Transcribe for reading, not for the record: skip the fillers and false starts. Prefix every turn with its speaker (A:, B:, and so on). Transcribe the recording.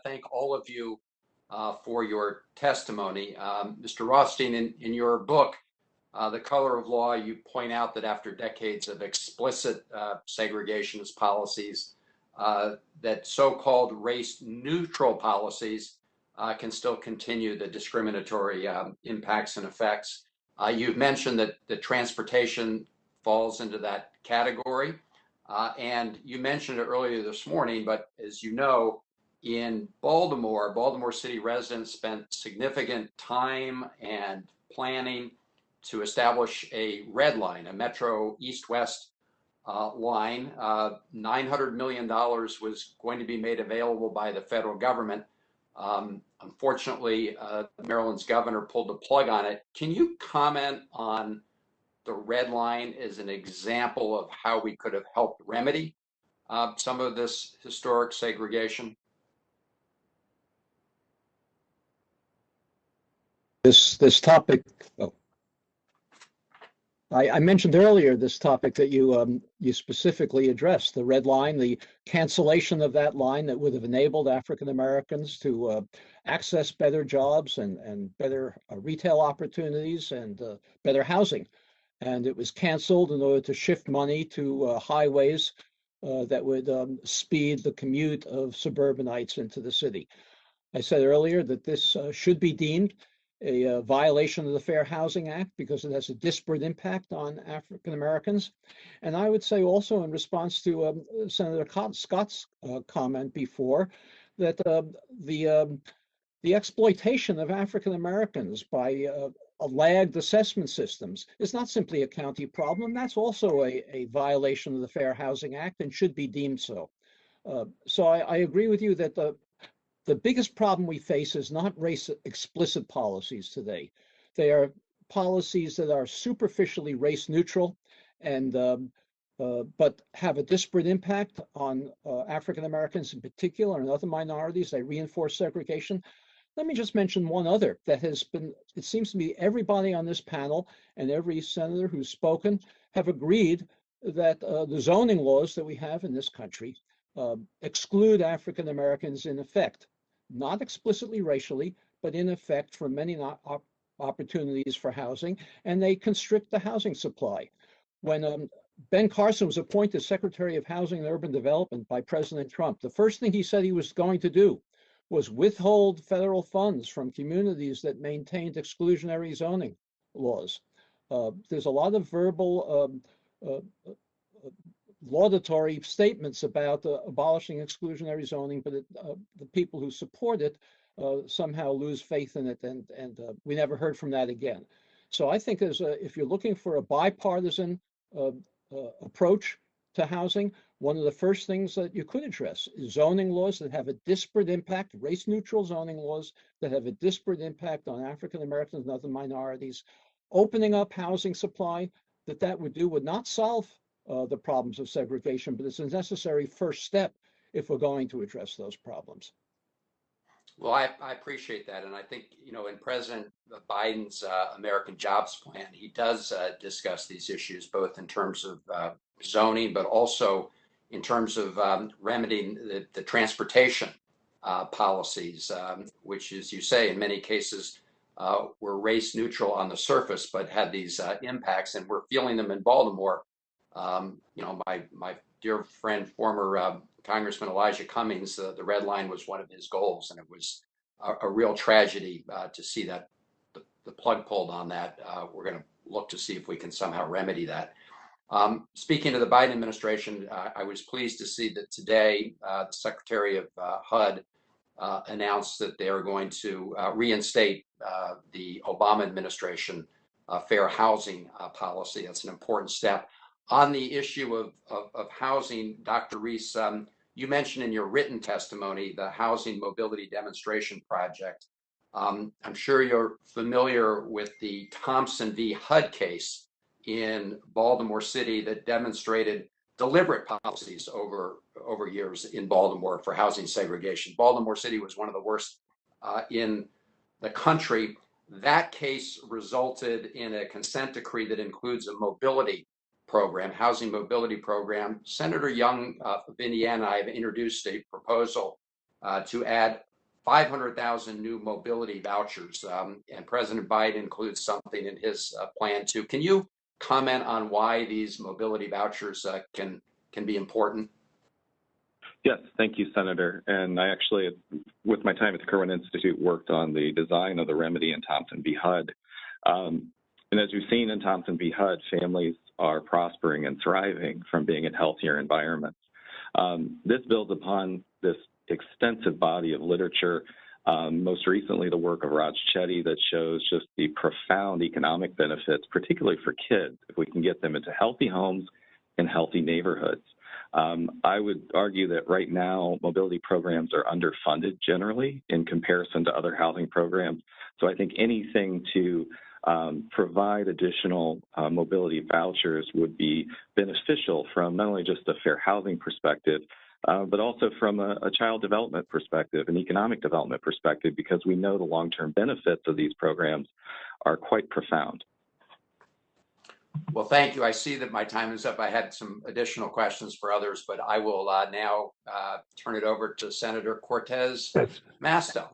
A: thank all of you for your testimony. Mr. Rothstein, in your book, The Color of Law, you point out that after decades of explicit segregationist policies, that so-called race-neutral policies can still continue the discriminatory impacts and effects. You've mentioned that the transportation falls into that category. And you mentioned it earlier this morning, but as you know, in Baltimore City residents spent significant time and planning to establish a red line, a Metro East-West line. $900 million was going to be made available by the federal government. Unfortunately, Maryland's governor pulled the plug on it. Can you comment on the red line as an example of how we could have helped remedy some of this historic segregation?
B: This topic, I mentioned earlier this topic that you specifically addressed, the red line, the cancellation of that line that would have enabled African Americans to access better jobs and better retail opportunities and better housing. And it was canceled in order to shift money to highways that would speed the commute of suburbanites into the city. I said earlier that this should be deemed a violation of the Fair Housing Act because it has a disparate impact on African Americans. And I would say also in response to Senator Scott's comment before that the exploitation of African Americans by lagged assessment systems is not simply a county problem. That's also a violation of the Fair Housing Act and should be deemed so. So I agree with you that the biggest problem we face is not race explicit policies today. They are policies that are superficially race neutral and but have a disparate impact on African Americans in particular and other minorities. They reinforce segregation. Let me just mention one other that has been, it seems to me everybody on this panel and every senator who's spoken have agreed that the zoning laws that we have in this country exclude African Americans in effect, not explicitly racially, but in effect for many opportunities for housing, and they constrict the housing supply. When Ben Carson was appointed Secretary of Housing and Urban Development by President Trump, the first thing he said he was going to do was withhold federal funds from communities that maintained exclusionary zoning laws. There's a lot of verbal laudatory statements about abolishing exclusionary zoning, but the people who support it somehow lose faith in it, and we never heard from that again. So I think if you're looking for a bipartisan approach to housing, one of the first things that you could address is zoning laws that have a disparate impact, race-neutral zoning laws that have a disparate impact on African Americans and other minorities. Opening up housing supply that would do would not solve the problems of segregation, but it's a necessary first step if we're going to address those problems.
A: Well, I appreciate that. And I think, you know, in President Biden's American Jobs Plan, he does discuss these issues, both in terms of zoning, but also in terms of remedying the transportation policies, which, as you say, in many cases were race neutral on the surface, but had these impacts, and we're feeling them in Baltimore. You know, my dear friend, former Congressman Elijah Cummings, the red line was one of his goals, and it was a real tragedy to see that the plug pulled on that. We're going to look to see if we can somehow remedy that. Speaking of the Biden administration, I was pleased to see that today the Secretary of HUD announced that they are going to reinstate the Obama administration fair housing policy. That's an important step. On the issue of housing, Dr. Reese, you mentioned in your written testimony the Housing Mobility Demonstration Project. I'm sure you're familiar with the Thompson v. HUD case in Baltimore City that demonstrated deliberate policies over years in Baltimore for housing segregation. Baltimore City was one of the worst in the country. That case resulted in a consent decree that includes a mobility program, housing mobility program. Senator Young of Indiana and I have introduced a proposal to add 500,000 new mobility vouchers. And President Biden includes something in his plan too. Can you comment on why these mobility vouchers can be important?
C: Yes, thank you, Senator. And I actually, with my time at the Kirwan Institute, worked on the design of the remedy in Thompson v. HUD. And as you've seen in Thompson v. HUD, families are prospering and thriving from being in healthier environments. This builds upon this extensive body of literature, most recently the work of Raj Chetty that shows just the profound economic benefits, particularly for kids, if we can get them into healthy homes and healthy neighborhoods. I would argue that right now, mobility programs are underfunded generally in comparison to other housing programs. So I think anything to provide additional mobility vouchers would be beneficial from not only just a fair housing perspective, but also from a child development perspective, an economic development perspective, because we know the long-term benefits of these programs are quite profound.
A: Well, thank you. I see that my time is up. I had some additional questions for others, but I will now turn it over to Senator Cortez Masto.